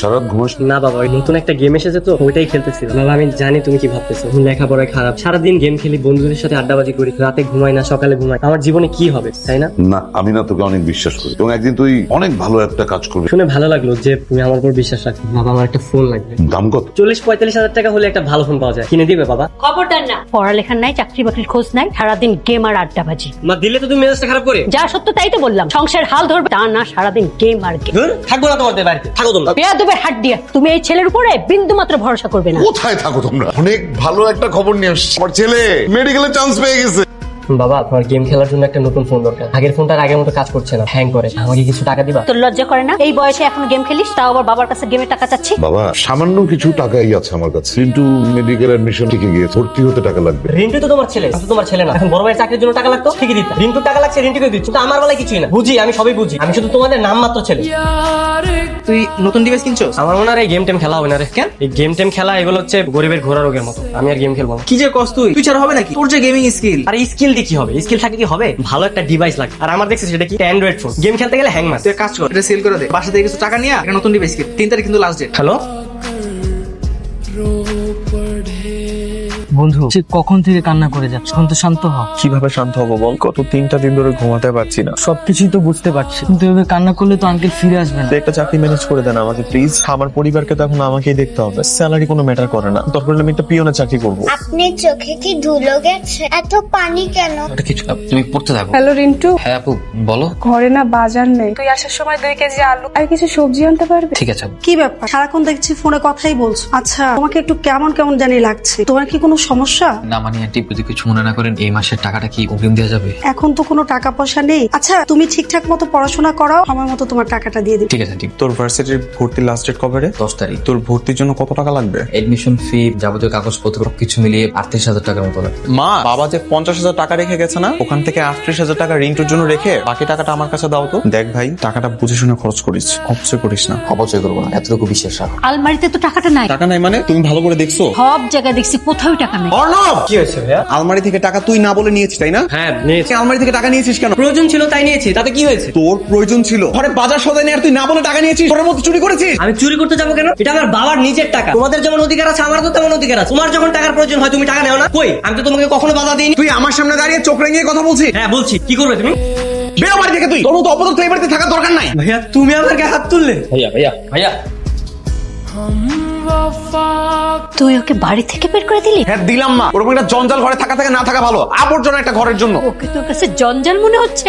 সারাত ঘুমাস না বাবা, ওই নতুন একটা গেম এসেছে তো ওইটাই খেলতেছিলাম। বাবা আমি জানি তুমি কি ভাবতেছো, তুমি লেখাপড়ায় খারাপ, সারাদিন গেম খেলি, বন্ধুদের সাথে আড্ডাবাজি করি, রাতে ঘুমাই না, সকালে ঘুমাই, আমার জীবনে কি হবে, তাই না? না, আমি না তোকে অনেক বিশ্বাস করি এবং একদিন তুই অনেক ভালো একটা কাজ করবি। শুনে ভালো লাগলো যে তুমি আমার উপর বিশ্বাস রাখো। বাবা আমার একটা ফোন লাগবে। দাম কত? 40-45 হাজার টাকা হলে একটা ভালো ফোন পাওয়া যায়, কিনে দিবে বাবা? খবরদার না, পড়ালেখার নাই, চাকরি বাকরির খোঁজ নাই, সারাদিন গেম আর আড্ডাবাজি। মা দিলে তো তুমি মেজাজটা খারাপ করে। যা সত্য তাই তো বললাম, সংসার হাল ধরবে তা না, সারাদিন গেম আর গেম। ধুর, থাকবো না তোমাদের বাড়িতে, থাকো তোমরা। বেয়াদবের হাত দিয়া তুমি এই ছেলের উপরে বিন্দু মাত্র ভরসা করবে না। কোথায় থাকো তোমরা? অনেক ভালো একটা খবর নিয়ে আসছি, আমার ছেলে মেডিকেলে চান্স পেয়ে গেছে। বাবা তোমার গেম খেলার জন্য একটা নতুন ফোন দরকার। আগের ফোনটার আগের মতো কাজ করছে না, হ্যাং করে। আমাকে কিছু টাকা দিবা? তোর লজ্জা করে না এই বয়সে এখন গেম খেলিস, তাও আবার বাবার কাছে গেমের টাকা চাচ্ছি? বাবা সামান্য কিছু টাকাই আছে আমার কাছে, কিন্তু মেডিকেল অ্যাডমিশন ঠিক গিয়ে ভর্তি হতে টাকা লাগবে। রিন্টু তো তোমার ছেলে, আমি তো তোমার ছেলে না। এখন বড় ভাইয়ের চাকরির জন্য টাকা লাগতো, ঠিকই দিতা। রিন্টুর টাকা লাগছে, রিন্টুকে দিচ্ছি, কিন্তু আমার বেলায় কিছুই না। বুঝি, আমি সবই বুঝি, আমি শুধু তোমাদের নাম মাত্র ছেলে। তুই নতুন ডিভাইস কিনছস? আমার মনে হয় এই গেম টেম খেলা হবে না রে। কেন? এই গেম টেম খেলা এগুলো হচ্ছে গরিবের ঘোড়া রোগের মতো। আমি আর গেম খেলবো না। কি যে কস তুই ছাড়া হবে নাকি? তোর যে গেমিং স্কিল। আর স্কিল দিয়ে কি হবে? স্কিল থাকে কি হবে? ভালো একটা ডিভাইস লাগে। আর আমার দেখছিস সেটা কি অ্যান্ড্রয়েড ফোন, গেম খেলতে গেলে হ্যাং মারে। তুই এক কাজ কর, এটা সেল করে দে, বাসা থেকে কিছু টাকা নিয়ে একটা নতুন ডিভাইস কিন। 3 তারিখ কিন্তু লাস্ট ডেট। হ্যালো বন্ধু, সে কখন থেকে কান্না করে যাচ্ছে, এখন তো শান্ত হ। কিভাবে শান্ত হবো বল? গত 3টা দিন ধরে ঘুমাতে পারছি না। সবকিছুই তো বুঝতে পারছি, কিন্তু এভাবে কান্না করলে তো আঙ্কেল ফিরে আসবে না। তুই একটা চাকরি ম্যানেজ করে দেন আমাকে প্লিজ। আমার পরিবারকে তো এখন আমাকেই দেখতে হবে। স্যালারি কোনো ম্যাটার করে না, দরকার হলে আমি একটা পিওনের চাকরি করবো। আপনার চোখে কি ধুলো গেছে? এত পানি কেন? ওটা কিছু না, তুমি পড়তে থাকো। হ্যালো রিন্টু, হ্যাঁ আপু বলো। ঘরে না বাজার নেই, তুই আসার সময় 2 কেজি আলু আর কিছু সবজি আনতে পারবি? ঠিক আছে আপু। কি ব্যাপার, সারাক্ষণ দেখছি ফোনে কথাই বলছো। আচ্ছা, তোমাকে একটু কেমন কেমন জানি লাগছে, তোমার কি কোনো সমস্যা? না মানে আন্টি যদি কিছু মনে না করেন, এই মাসের টাকাটা কি অগ্রিম দেওয়া যাবে? এখন তো কোনো টাকা পয়সা নেই। আচ্ছা, তুমি ঠিকঠাক মতো পড়াশোনা করাও, সময় মতো তোমার টাকাটা দিয়ে দিই। ঠিক আছে আন্টি। তোর ভার্সিটির ভর্তি লাস্ট ডেট কবে রে? 10 তারিখ। তোর ভর্তির জন্য কত টাকা লাগবে? এডমিশন ফি, যাবতীয় কাগজপত্র সবকিছু মিলিয়ে 38,000 টাকার মতো লাগবে। মা, বাবা যে 50,000 টাকা রেখে গেছে না, ওখান থেকে 38,000 টাকা রিন্টুর জন্য রেখে বাকি টাকাটা আমার কাছে দাও তো। দেখ ভাই, টাকাটা বুঝে শুনে খরচ করিস, অপচয় করিস না। অপচয় করবো না, এতটুকু বিশ্বাস রাখো। আলমারিতে তো টাকাটা নাই। টাকা নাই মানে? তুমি ভালো করে দেখছো? সব জায়গায় দেখছি, কোথাও টাকা নাই। অর্ণব, কি হয়েছে ভাইয়া? আলমারি থেকে টাকা তুই না বলে নিয়েছিস তাই না? হ্যাঁ নিয়েছি। আলমারি থেকে টাকা নিয়েছিস কেন? প্রয়োজন ছিল তাই নিয়েছি, তাতে কি হয়েছে? তোর প্রয়োজন ছিল, ঘরে বাজার সদাই নিয়ে আর তুই না বলে টাকা নিয়েছিস, তোর মতো চুরি করেছিস। আমি চুরি করতে যাবো কেন? এটা আমার বাবার নিজের টাকা। তোমাদের যেমন অধিকার আছে, আমার তো তেমন অধিকার আছে। তোমার যখন টাকার প্রয়োজন হয় তুমি টাকা নেও না? কই, আমি তো তোমাকে কখনো বাধা দিইনি। তুই আমার সামনে দাঁড়িয়ে চোখ রেঙিয়ে কথা বলছিস? হ্যাঁ বলছি, কি করবে তুমি? বেরো বাড়ি থেকে তুই, তোর মতো অপদার্থ এই বাড়িতে থাকার দরকার নাই। ভাইয়া তুমি আমার গায়ে হাত তুললে। ভাইয়া ভাইয়া ভাইয়া তুই ওকে বাড়ি থেকে বের করে দিলি? হ্যাঁ দিলাম মা, ওরকম একটা জঞ্জাল ঘরে থাকা থেকে না থাকা ভালো। আবর্জনা একটা ঘরের জন্য। ওকে তোর কাছে জঞ্জাল মনে হচ্ছে?